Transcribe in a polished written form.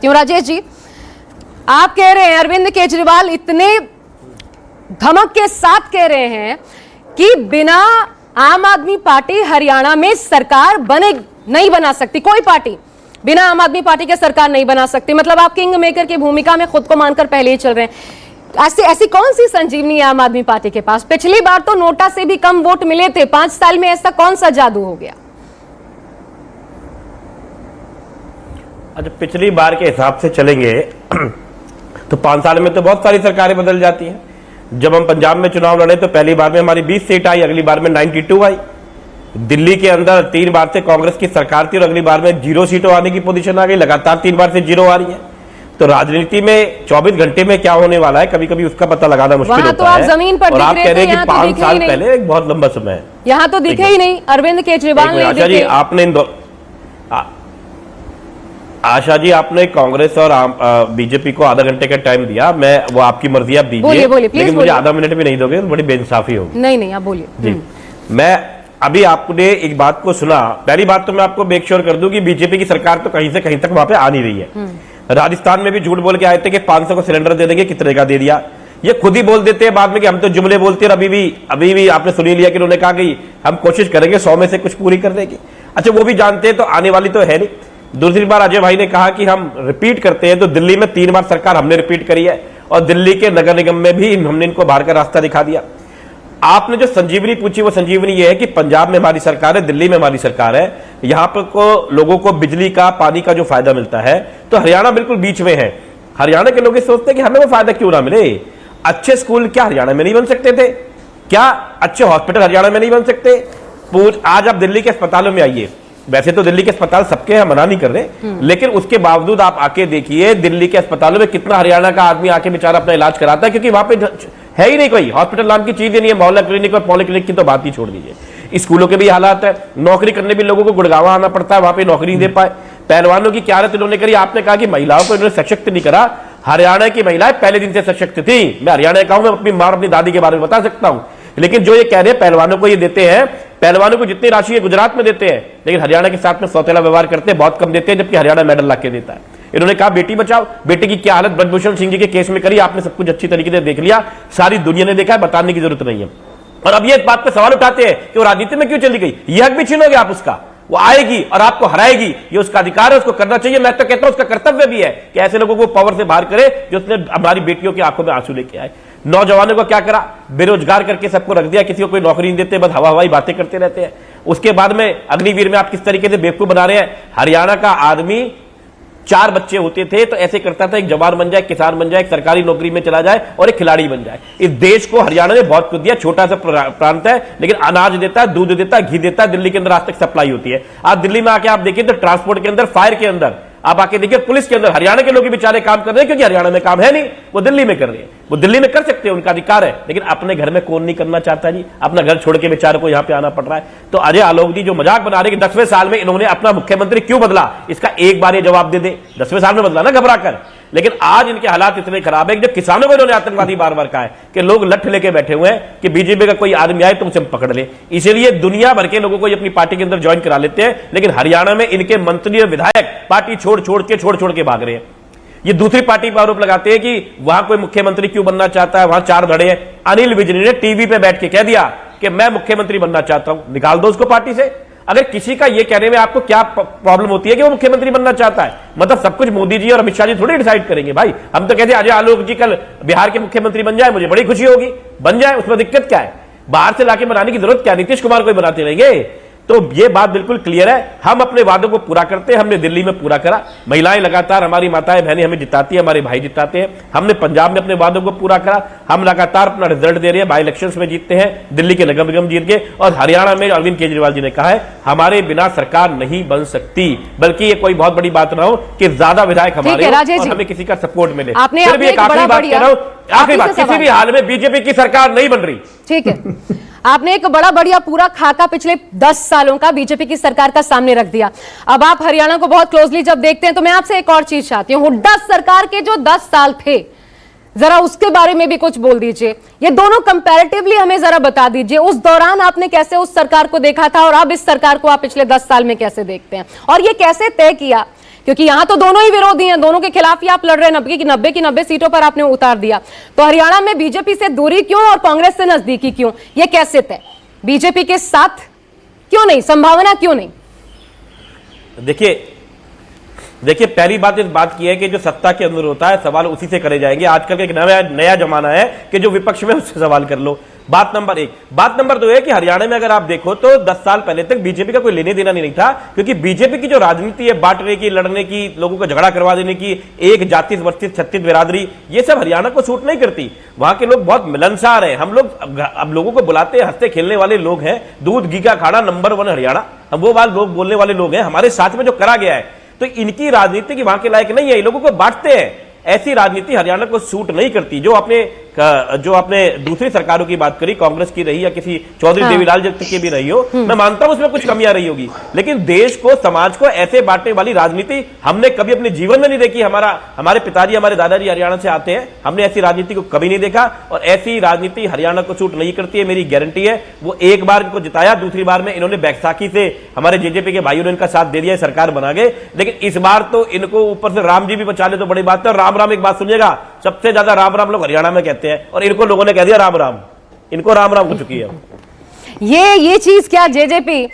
सकती हूँ। राजेश जी, आप कह रहे हैं, अरविंद केजरीवाल इतने धमक के साथ कह रहे हैं कि बिना आम आदमी पार्टी हरियाणा में सरकार नहीं बना सकती, कोई पार्टी बिना आम आदमी पार्टी के सरकार नहीं बना सकती। मतलब आप किंग मेकर की भूमिका में खुद को मानकर पहले ही चल रहे हैं। ऐसी कौन सी संजीवनी है आम आदमी पार्टी के पास? पिछली बार तो नोटा से भी कम वोट मिले थे, 5 साल में ऐसा कौन सा जादू हो गया? अच्छा, पिछली बार के हिसाब से चलेंगे तो 5 साल में तो बहुत सारी सरकारें बदल जाती हैं। जब हम पंजाब में चुनाव लड़े तो पहली बार में हमारी 20 सीट आई, अगली बार में 92 आई। दिल्ली के अंदर 3 बार से कांग्रेस की सरकार थी और अगली बार में 0 सीटों आने की पोजीशन आ गई, लगातार 3 बार से 0 आ रही है। तो राजनीति में 24 घंटे में क्या होने वाला है, कभी कभी उसका पता लगाना मुश्किल होता तो आप है। जमीन पर और आप कह रहे हैं कि 5 साल नहीं। पहले एक बहुत लंबा समय है, यहाँ तो दिखे ही नहीं अरविंद केजरीवाल नहीं दिखे। आपने आशा जी, आपने कांग्रेस और बीजेपी को आधा घंटे का टाइम दिया। मैं वो आपकी मर्जी, आप दीजिए, लेकिन मुझे आधा मिनट भी नहीं दोगे तो बड़ी बेइंसाफी होगी। नहीं, आप बोलिए जी। मैं अभी आपने एक बात को सुना। पहली बात तो मैं आपको मेक श्योर कर दूं कि बीजेपी की सरकार तो कहीं से कहीं तक वहां पे आ नहीं रही है। राजस्थान में भी झूठ बोल के आए थे कि 500 को सिलेंडर दे देंगे, कितने का दे दिया। ये खुद ही बोल देते हैं बाद में कि हम तो जुमले बोलते हैं। अभी भी आपने सुन लिया कि उन्होंने कहा कि हम कोशिश करेंगे 100 में से कुछ पूरी करने की। अच्छा, वो भी जानते हैं तो आने वाली तो है नहीं। दूसरी बार अजय भाई ने कहा कि हम रिपीट करते हैं, तो दिल्ली में 3 बार सरकार हमने रिपीट करी है और दिल्ली के नगर निगम में भी हमने इनको बाहर का रास्ता दिखा दिया। आपने जो संजीवनी पूछी वो संजीवनी ये है कि पंजाब में हमारी सरकार है, दिल्ली में हमारी सरकार है, यहां पर लोगों को बिजली का, पानी का जो फायदा मिलता है, तो हरियाणा बिल्कुल बीच में है। हरियाणा के लोग सोचते हैं कि हमें वो फायदा क्यों ना मिले। अच्छे स्कूल क्या हरियाणा में नहीं बन सकते थे? क्या अच्छे हॉस्पिटल हरियाणा में नहीं बन सकते? आज आप दिल्ली के अस्पतालों में आइए, वैसे तो दिल्ली के अस्पताल सबके हैं, मना नहीं कर रहे, लेकिन उसके बावजूद आप आके देखिए दिल्ली के अस्पतालों में कितना हरियाणा का आदमी आके बेचारा अपना इलाज कराता है, क्योंकि वहां पे है ही नहीं कोई हॉस्पिटल नाम की चीज ही नहीं है। मोहल्ला क्लिनिक और पॉलीक्लिनिक की तो बात ही छोड़ दीजिए। स्कूलों के भी हालात है, नौकरी करने भी लोगों को गुड़गांव आना पड़ता है, वहां पे नौकरी नहीं दे पाए। पहलवानों की क्या हालत इन्होंने करी। आपने कहा कि महिलाओं को इन्होंने सशक्त नहीं करा। हरियाणा की महिलाएं पहले दिन से सशक्त थी। मैं हरियाणा का हूं, मैं अपनी मां अपनी दादी के बारे में बता सकता हूं। लेकिन जो ये कह रहे हैं पहलवानों को ये देते हैं, पहलवानों को जितनी राशि है गुजरात में देते हैं, लेकिन हरियाणा के साथ में सौतेला व्यवहार करते हैं, बहुत कम देते हैं, जबकि हरियाणा मेडल ला के देता है। इन्होंने कहा बेटी बचाओ, बेटी की क्या हालत ब्रजभूषण सिंह जी के केस में करी, आपने सब कुछ अच्छी तरीके से देख लिया, सारी दुनिया ने देखा है, बताने की जरूरत नहीं है। और अब ये बात पे सवाल उठाते हैं कि वो राजनीति में क्यों चली गई। यह हक भी छीनोगे आप उसका। वो आएगी और आपको हराएगी, ये उसका अधिकार है, उसको करना चाहिए। मैं तो कहता हूं उसका कर्तव्य भी है कि ऐसे लोगों को पावर से बाहर करे जो उसने हमारी बेटियों की आंखों में आंसू लेके आए। नौजवानों को क्या करा, बेरोजगार करके सबको रख दिया, किसी को कोई नौकरी नहीं देते, बस हवाई बातें करते रहते हैं। उसके बाद में अग्निवीर में आप किस तरीके से बेवकूफ बना रहे हैं। हरियाणा का आदमी 4 बच्चे होते थे तो ऐसे करता था, एक जवान बन जाए, किसान बन जाए, एक सरकारी नौकरी में चला जाए और एक खिलाड़ी बन जाए। इस देश को हरियाणा ने बहुत कुछ दिया। छोटा सा प्रांत है लेकिन अनाज देता है, दूध देता है, घी देता है, दिल्ली के अंदर आज तक सप्लाई होती है। आज दिल्ली में आके आप देखिए तो ट्रांसपोर्ट के अंदर, फायर के अंदर, आप आके देखिए पुलिस के अंदर हरियाणा के लोग बेचारे काम कर रहे हैं, क्योंकि हरियाणा में काम है नहीं, वो दिल्ली में कर रहे हैं। वो दिल्ली में कर सकते हैं, उनका अधिकार है, लेकिन अपने घर में कौन नहीं करना चाहता जी। अपना घर छोड़ के बेचारे को यहां पे आना पड़ रहा है। तो अजय आलोक जी जो मजाक बना रहे कि 10वें साल में इन्होंने अपना मुख्यमंत्री क्यों बदला, इसका एक बार ये जवाब दे दे। 10वें साल में बदला ना घबरा कर, लेकिन आज इनके हालात इतने खराब है कि जब किसानों को इन्होंने आतंकवादी बार बार कहा है कि लोग लठ लेके बैठे हुए हैं कि बीजेपी का कोई आदमी आए तो उसे पकड़ ले, इसीलिए दुनिया भर के लोगों को अपनी पार्टी के अंदर ज्वाइन करा लेते हैं। लेकिन हरियाणा में इनके मंत्री और विधायक पार्टी छोड़ छोड़ के भाग रहे हैं। ये दूसरी पार्टी पर आरोप लगाते हैं कि वहां कोई मुख्यमंत्री क्यों बनना चाहता है, वहां 4 धड़े हैं। अनिल विज ने टीवी पे बैठ के कह दिया कि मैं मुख्यमंत्री बनना चाहता हूं, निकाल दो उसको पार्टी से। अगर किसी का ये कहने में आपको क्या प्रॉब्लम होती है कि वो मुख्यमंत्री बनना चाहता है, मतलब सब कुछ मोदी जी और अमित शाह जी थोड़ी डिसाइड करेंगे भाई। हम तो कहते हैं अजय आलोक जी कल बिहार के मुख्यमंत्री बन जाए, मुझे बड़ी खुशी होगी, बन जाए, उसमें दिक्कत क्या है। बाहर से लाके बनाने की जरूरत क्या, नीतीश कुमार को ही बनाते रहेंगे। तो ये बात बिल्कुल क्लियर है, हम अपने वादों को पूरा करते हैं। हमने दिल्ली में पूरा करा, महिलाएं लगातार, हमारी माताएं बहनें हमें जिताती है, हमारे भाई जिताते हैं। हमने पंजाब में अपने वादों को पूरा करा, हम लगातार अपना रिजल्ट दे रहे हैं, बाई इलेक्शंस में जीतते हैं, दिल्ली के नगर निगम जीत के। और हरियाणा में अरविंद केजरीवाल जी ने कहा है हमारे बिना सरकार नहीं बन सकती, बल्कि ये कोई बहुत बड़ी बात ना हो कि ज्यादा विधायक हमारे और हमें किसी का सपोर्ट मिले। फिर भी एक आखिरी बात कह रहा हूं, आखिरी बात, किसी भी हाल में बीजेपी की सरकार नहीं बन रही। ठीक है, आपने एक बड़ा बढ़िया पूरा खाका पिछले 10 सालों का बीजेपी की सरकार का सामने रख दिया। अब आप हरियाणा को बहुत क्लोजली जब देखते हैं तो मैं आपसे एक और चीज चाहती हूं, हुड्डा सरकार के जो 10 साल थे, जरा उसके बारे में भी कुछ बोल दीजिए। ये दोनों कंपैरेटिवली हमें जरा बता दीजिए, उस दौरान आपने कैसे उस सरकार को देखा था और अब इस सरकार को आप पिछले 10 साल में कैसे देखते हैं, और ये कैसे तय किया क्योंकि यहां तो दोनों ही विरोधी हैं, दोनों के खिलाफ ही आप लड़ रहे हैं। 90 की 90 सीटों पर आपने उतार दिया। तो हरियाणा में बीजेपी से दूरी क्यों और कांग्रेस से नजदीकी क्यों? यह कैसे तय? बीजेपी के साथ क्यों नहीं, संभावना क्यों नहीं? देखिए पहली बात इस बात की है कि जो सत्ता के अंदर होता है सवाल उसी से करे जाएंगे। आजकल का एक नया जमाना है कि जो विपक्ष में उससे सवाल कर लो। बात नंबर 1। बात नंबर 2 है कि हरियाणा में अगर आप देखो तो 10 साल पहले तक बीजेपी का कोई लेने देना नहीं था, क्योंकि बीजेपी की जो राजनीति है बांटने की, लड़ने की, लोगों को झगड़ा करवा देने की, एक जाति वर्सेस छत्तीस बिरादरी, ये सब हरियाणा को सूट नहीं करती। वहां के लोग बहुत मिलनसार हैं। हम लोग अब लोगों को बुलाते हैं, हंसते खेलने वाले लोग हैं। दूध घी का खाना नंबर 1 हरियाणा, हम वो बात लोग बोलने वाले लोग हैं। हमारे साथ में जो करा गया है, तो इनकी राजनीति की वहां के लायक नहीं है। ये लोगों को बांटते हैं। ऐसी राजनीति हरियाणा को सूट नहीं करती। जो आपने दूसरी सरकारों की बात करी, कांग्रेस की रही या किसी चौधरी देवीलाल की भी रही हो, मैं मानता हूं उसमें कुछ कमियां रही होगी, लेकिन देश को, समाज को ऐसे बांटने वाली राजनीति हमने कभी अपने जीवन में नहीं देखी। हमारे पिताजी, हमारे दादाजी हरियाणा से आते हैं, हमने ऐसी राजनीति को कभी नहीं देखा, और ऐसी राजनीति हरियाणा को सूट नहीं करती है। मेरी गारंटी है। वो एक बार इनको जिताया, दूसरी बार में इन्होंने बैसाखी से हमारे जेजेपी के भाइयों ने इनका साथ दे दिया, सरकार बना गए। लेकिन इस बार तो इनको ऊपर से राम जी भी बचा ले तो बड़ी बात है। राम राम, एक बात सुनिएगा, सबसे ज्यादा राम राम लोग हरियाणा में कहते हैं, और इनको लोगों ने कह दिया राम राम। इनको राम राम हो चुकी है। ये चीज क्या जेजेपी